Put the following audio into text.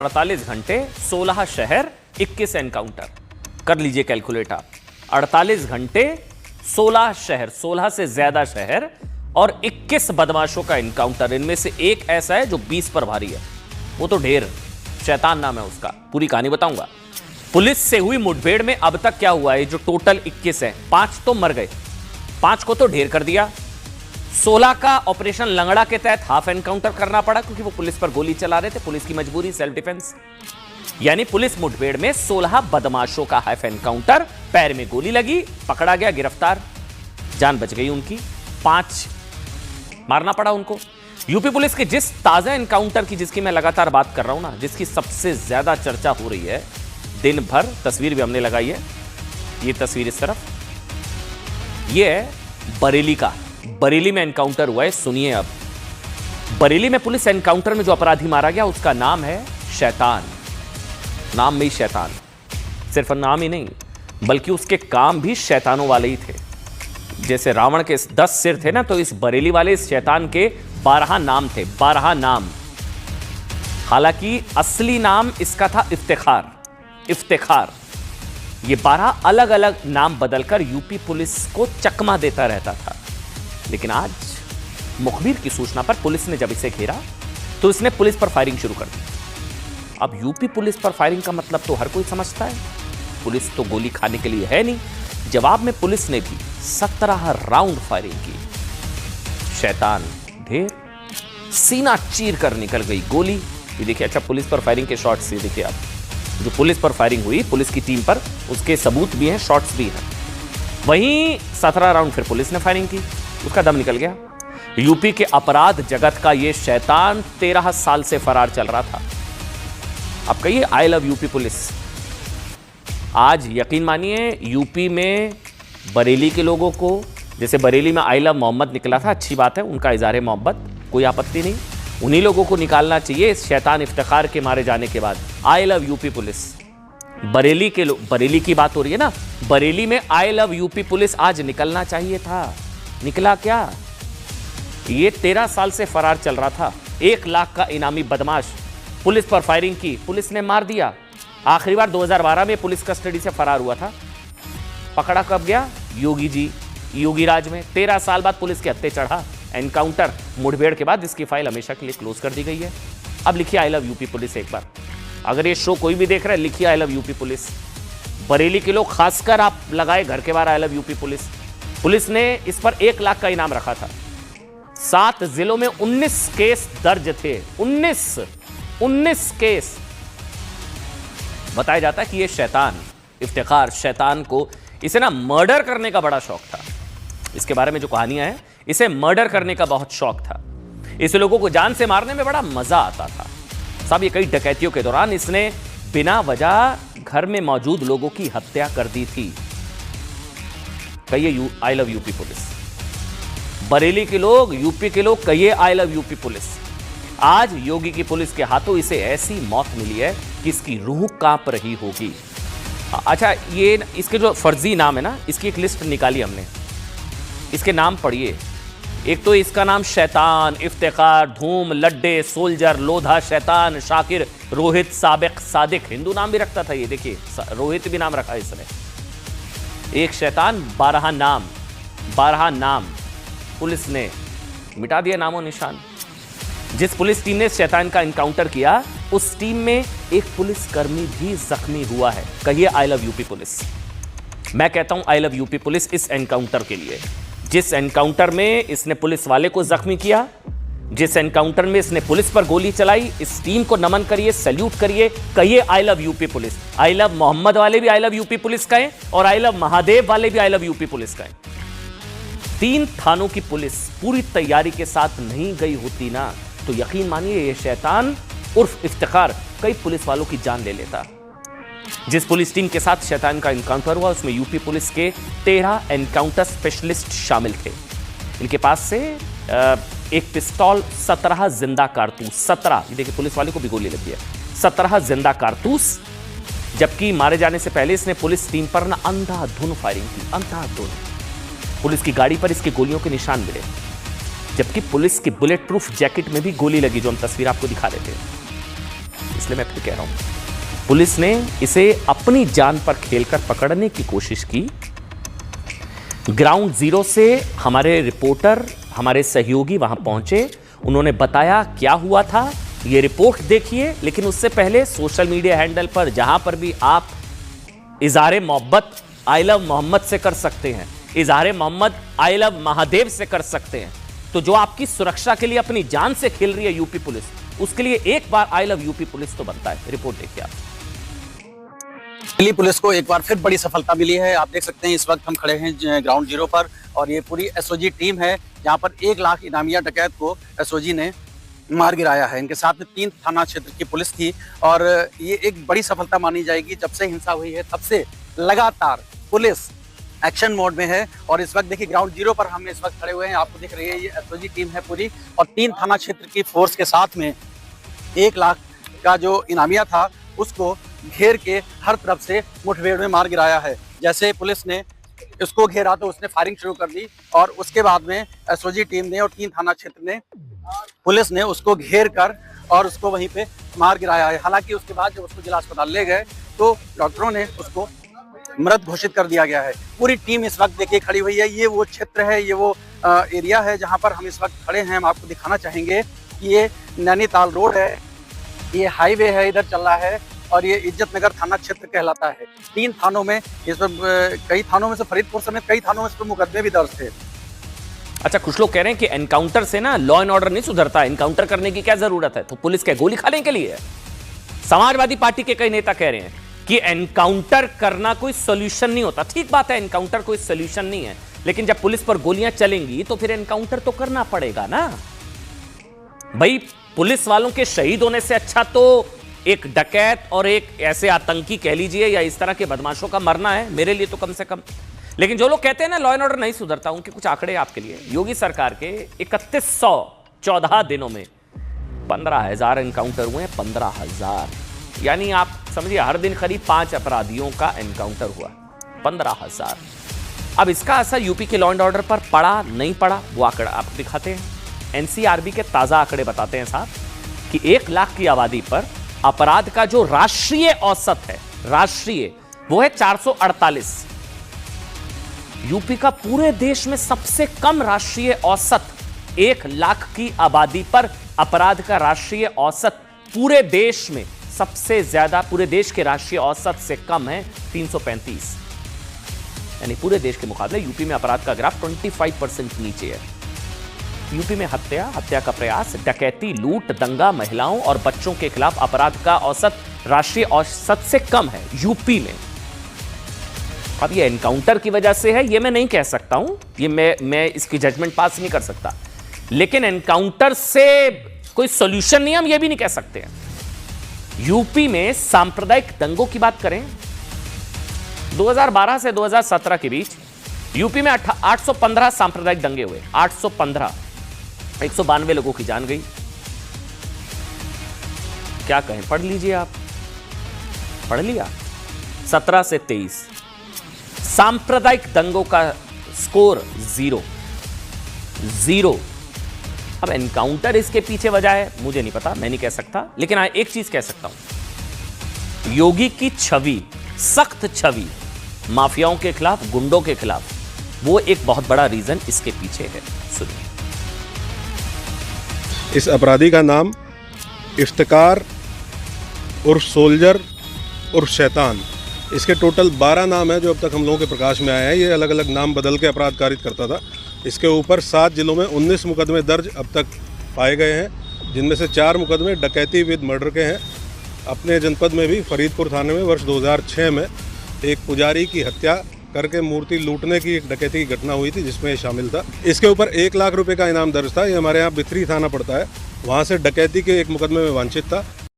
48 घंटे 16 शहर 21 एनकाउंटर। कर लीजिए कैलकुलेट आप। 48 घंटे 16 शहर, 16 से ज्यादा शहर और 21 बदमाशों का एनकाउंटर। इनमें से एक ऐसा है जो 20 पर भारी है, वो तो ढेर, शैतान नाम है उसका। पूरी कहानी बताऊंगा। पुलिस से हुई मुठभेड़ में अब तक क्या हुआ है, जो टोटल 21 है, 5 तो मर गए, 5 को तो ढेर कर दिया। 16 का ऑपरेशन लंगड़ा के तहत हाफ एनकाउंटर करना पड़ा क्योंकि वो पुलिस पर गोली चला रहे थे, पुलिस की मजबूरी, सेल्फ डिफेंस। यानी पुलिस मुठभेड़ में 16 बदमाशों का हाफ एनकाउंटर, पैर में गोली लगी, पकड़ा गया, गिरफ्तार, जान बच गई उनकी। 5 मारना पड़ा उनको। यूपी पुलिस के जिस ताजा एनकाउंटर की, जिसकी मैं लगातार बात कर रहा हूं ना, जिसकी सबसे ज्यादा चर्चा हो रही है दिन भर, तस्वीर भी हमने लगाई है, ये तस्वीर इस तरफ, ये है बरेली का। बरेली में एनकाउंटर हुआ है, सुनिए अब। बरेली में पुलिस एनकाउंटर में जो अपराधी मारा गया उसका नाम है शैतान। नाम में ही शैतान, सिर्फ नाम ही नहीं बल्कि उसके काम भी शैतानों वाले ही थे। जैसे रावण के 10 सिर थे ना, तो इस बरेली वाले इस शैतान के 12 नाम थे, 12 नाम। हालांकि असली नाम इसका था इफ्तिखार। इफ्तिखार। ये 12 अलग अलग नाम बदलकर यूपी पुलिस को चकमा देता रहता था। लेकिन आज मुखबिर की सूचना पर पुलिस ने जब इसे घेरा तो इसने पुलिस पर फायरिंग शुरू कर दी। अब यूपी पुलिस पर फायरिंग का मतलब तो हर कोई समझता है, पुलिस तो गोली खाने के लिए है नहीं। जवाब में पुलिस ने भी 17 राउंड फायरिंग की। शैतान ढेर, सीना चीर कर निकल गई गोली। ये देखिए, अच्छा पुलिस पर फायरिंग के शॉट्स, ये देखिए आप, जो पुलिस पर फायरिंग हुई पुलिस की टीम पर, उसके सबूत भी हैं, शॉट्स भी हैं। वहीं 17 राउंड फिर पुलिस ने फायरिंग की, उसका दम निकल गया। यूपी के अपराध जगत का यह शैतान 13 साल से फरार चल रहा था। अब कहिए आई लव यूपी पुलिस। आज यकीन मानिए यूपी में बरेली के लोगों को, जैसे बरेली में आई लव मोहम्मद निकला था, अच्छी बात है, उनका इज़हार मोहब्बत, कोई आपत्ति नहीं, उन्हीं लोगों को निकालना चाहिए इस शैतान इफ्तिखार के मारे जाने के बाद। आई लव यूपी पुलिस। बरेली के लोग, बरेली की बात हो रही है ना, बरेली में आई लव यूपी पुलिस आज निकलना चाहिए था। निकला क्या? ये 13 साल से फरार चल रहा था, 1 लाख का इनामी बदमाश। पुलिस पर फायरिंग की, पुलिस ने मार दिया। आखिरी बार 2012 में पुलिस कस्टडी से फरार हुआ था। पकड़ा कब गया? योगी जी, योगी राज में। 13 साल बाद पुलिस के हत्थे चढ़ा। एनकाउंटर मुठभेड़ के बाद इसकी फाइल हमेशा के लिए क्लोज कर दी गई है। अब लिखिए आई लव यूपी पुलिस एक बार। अगर ये शो कोई भी देख रहा है, लिखिए आई लव यूपी पुलिस। बरेली के लोग खासकर आप लगाए घर के बाहर आई लव यूपी पुलिस। पुलिस ने इस पर 1 लाख का इनाम रखा था। 7 जिलों में 19 केस दर्ज थे। 19 केस। बताया जाता है कि ये शैतान इफ्तिखार, शैतान को, इसे ना मर्डर करने का बड़ा शौक था। इसके बारे में जो कहानियां हैं, इसे मर्डर करने का बहुत शौक था। इसे लोगों को जान से मारने में बड़ा मजा आता था। सब ये कई डकैतियों के दौरान इसने बिना वजह घर में मौजूद लोगों की हत्या कर दी थी। कहिए I love UP police. Bareilly के लोग, यूपी के लोग, कहिए आई लव यूपी पुलिस। आज योगी की पुलिस के हाथों इसे ऐसी मौत मिली है कि इसकी रूह कांप रही होगी। अच्छा, ये इसके जो फर्जी नाम है ना, इसकी एक लिस्ट निकाली हमने, इसके नाम पढ़िए। एक तो इसका नाम शैतान, इफ्तिखार, धूम, लड्डे, सोल्जर, लोधा, शैतान, शाकिर, रोहित, साबिक, सादिक। हिंदू नाम भी रखता था ये, देखिए रोहित भी नाम रखा है इसने। एक शैतान, 12 नाम। 12 नाम पुलिस ने मिटा दिया, नामो निशान। जिस पुलिस टीम ने शैतान का एनकाउंटर किया, उस टीम में एक पुलिसकर्मी भी जख्मी हुआ है। कहिए आई लव यूपी पुलिस। मैं कहता हूं आई लव यूपी पुलिस इस एनकाउंटर के लिए। जिस एनकाउंटर में इसने पुलिस वाले को जख्मी किया, जिस एनकाउंटर में इसने पुलिस पर गोली चलाई, इस टीम को नमन करिए, सैल्यूट करिए, कहिए I love UP police. I love Mohammad वाले भी आई लव यूपी पुलिस कहें और आई लव महादेव वाले भी आई लव यूपी पुलिस कहें। 3 थानों की पुलिस पूरी तैयारी के साथ नहीं गई होती ना, तो यकीन मानिए ये शैतान उर्फ इफ्तिखार कई पुलिस वालों की जान ले लेता। जिस पुलिस टीम के साथ शैतान का एनकाउंटर हुआ, उसमें यूपी पुलिस के 13 एनकाउंटर स्पेशलिस्ट शामिल थे। इनके पास से एक पिस्तौल, 17 जिंदा कारतूस, 17, ये देखिए पुलिस वाले को भी गोली लगी है, 17 जिंदा कारतूस। जबकि मारे जाने से पहले इसने पुलिस टीम पर ना अंधाधुन फायरिंग की, अंधाधुन। पुलिस की गाड़ी पर इसकी गोलियों के निशान मिले, जबकि पुलिस की बुलेट प्रूफ जैकेट में भी गोली लगी, जो हम तस्वीर आपको दिखा रहे थे। इसलिए मैं फिर कह रहा हूं, पुलिस ने इसे अपनी जान पर खेलकर पकड़ने की कोशिश की। ग्राउंड जीरो से हमारे रिपोर्टर, हमारे सहयोगी वहां पहुंचे, उन्होंने बताया क्या हुआ था। ये रिपोर्ट देखिए, लेकिन उससे पहले सोशल मीडिया हैंडल पर जहां पर भी आप इज़हारे मोहब्बत आई लव मोहम्मद से कर सकते हैं, इज़हारे मोहम्मद आई लव महादेव से कर सकते हैं, तो जो आपकी सुरक्षा के लिए अपनी जान से खेल रही है यूपी पुलिस, उसके लिए एक बार आई लव यूपी पुलिस तो बनता है। रिपोर्ट देखिए आप। दिल्ली पुलिस को एक बार फिर बड़ी सफलता मिली है। आप देख सकते हैं इस वक्त हम खड़े हैं ग्राउंड जीरो पर, और ये पूरी एसओजी टीम है जहां पर 1 लाख इनामिया डकैत को एसओजी ने मार गिराया है। इनके साथ में 3 थाना क्षेत्र की पुलिस थी, और ये एक बड़ी सफलता मानी जाएगी। जब से हिंसा हुई है तब से लगातार पुलिस एक्शन मोड में है। और इस वक्त देखिए ग्राउंड जीरो पर हम इस वक्त खड़े हुए हैं, आपको दिख रही है ये एसओजी टीम है पूरी, और 3 थाना क्षेत्र की फोर्स के साथ में 1 लाख का जो इनामिया था उसको घेर के हर तरफ से मुठभेड़ में मार गिराया है। जैसे पुलिस ने उसको घेरा तो उसने फायरिंग शुरू कर दी, और उसके बाद में एसओजी टीम ने और 3 थाना क्षेत्र ने पुलिस ने उसको घेर कर और उसको वहीं पे मार गिराया है। हालांकि उसके बाद जब उसको जिला अस्पताल ले गए तो डॉक्टरों ने उसको मृत घोषित कर दिया गया है। पूरी टीम इस वक्त देखिए खड़ी हुई है। ये वो क्षेत्र है, ये वो एरिया है जहां पर हम इस वक्त खड़े हैं। हम आपको दिखाना चाहेंगे कि ये नैनीताल रोड है, ये हाईवे है, इधर चल रहा है, और ये इज्जत नगर थाना क्षेत्र कहलाता है। 3 थानों में इस पर कई थानों में से फरीदपुर समेत कई थानों में इस पर मुकदमे भी दर्ज थे। अच्छा, कुछ लोग कह रहे हैं कि एनकाउंटर से ना लॉ एंड ऑर्डर नहीं सुधरता, एनकाउंटर करने की क्या जरूरत है, तो पुलिस क्या गोली खाने के लिए है? समाजवादी पार्टी के कई नेता कह रहे हैं कि एनकाउंटर करना कोई सोल्यूशन नहीं होता। ठीक बात है, एनकाउंटर कोई सोल्यूशन नहीं है, लेकिन जब पुलिस पर गोलियां चलेंगी तो फिर एनकाउंटर तो करना पड़ेगा ना भाई। पुलिस वालों के शहीद होने से अच्छा तो एक डकैत और एक ऐसे आतंकी कह लीजिए या इस तरह के बदमाशों का मरना है, मेरे लिए तो कम से कम। लेकिन जो लोग कहते हैं ना लॉ एंड ऑर्डर नहीं सुधरता, उनके कुछ आंकड़े आपके लिए। योगी सरकार के 3114 दिनों में 15,000 एनकाउंटर हुए हैं। 15,000 यानी आप समझिए हर दिन करीब 5 अपराधियों का एनकाउंटर हुआ। 15,000। अब इसका असर यूपी के लॉ एंड ऑर्डर पर पड़ा नहीं पड़ा, वो आंकड़ा आप दिखाते हैं। एनसीआरबी के ताजा आंकड़े बताते हैं साहब कि 1 लाख की आबादी पर अपराध का जो राष्ट्रीय औसत है, राष्ट्रीय, वो है 448। यूपी का पूरे देश में सबसे कम राष्ट्रीय औसत, 1 लाख की आबादी पर अपराध का राष्ट्रीय औसत पूरे देश में सबसे ज्यादा, पूरे देश के राष्ट्रीय औसत से कम है 335। यानी पूरे देश के मुकाबले यूपी में अपराध का ग्राफ 25% नीचे है। यूपी में हत्या का प्रयास, डकैती, लूट, दंगा, महिलाओं और बच्चों के खिलाफ अपराध का औसत राष्ट्रीय औसत से कम है यूपी में। अब ये एनकाउंटर की वजह से है, ये मैं नहीं कह सकता हूं, ये मैं इसकी जजमेंट पास नहीं कर सकता, लेकिन एनकाउंटर से कोई सॉल्यूशन नहीं, हम ये भी नहीं कह सकते हैं। यूपी में सांप्रदायिक दंगों की बात करें, 2012 से 2017 के बीच यूपी में 815 सांप्रदायिक दंगे हुए। 815, 192 लोगों की जान गई। क्या कहें, पढ़ लीजिए आप, पढ़ लिया। 17 से 23 सांप्रदायिक दंगों का स्कोर 0। अब एनकाउंटर इसके पीछे वजह है, मुझे नहीं पता, मैं नहीं कह सकता, लेकिन एक चीज कह सकता हूं, योगी की छवि, सख्त छवि माफियाओं के खिलाफ, गुंडों के खिलाफ, वो एक बहुत बड़ा रीजन इसके पीछे है। सुनिए। इस अपराधी का नाम इफ्तिकार उर्फ सोल्जर उर्फ शैतान, इसके टोटल 12 नाम है जो अब तक हम लोगों के प्रकाश में आए हैं। ये अलग अलग नाम बदल के अपराध कारित करता था। इसके ऊपर 7 जिलों में 19 मुकदमे दर्ज अब तक पाए गए हैं, जिनमें से 4 मुकदमे डकैती विद मर्डर के हैं। अपने जनपद में भी फरीदपुर थाने में वर्ष 2006 में एक पुजारी की हत्या करके मूर्ति लूटने की एक डकैती की घटना हुई थी, जिसमें शामिल था। इसके ऊपर 1 लाख रुपए का इनाम दर्ज था। ये हमारे यहाँ बिथरी थाना पड़ता है, वहाँ से डकैती के एक मुकदमे में वांछित था।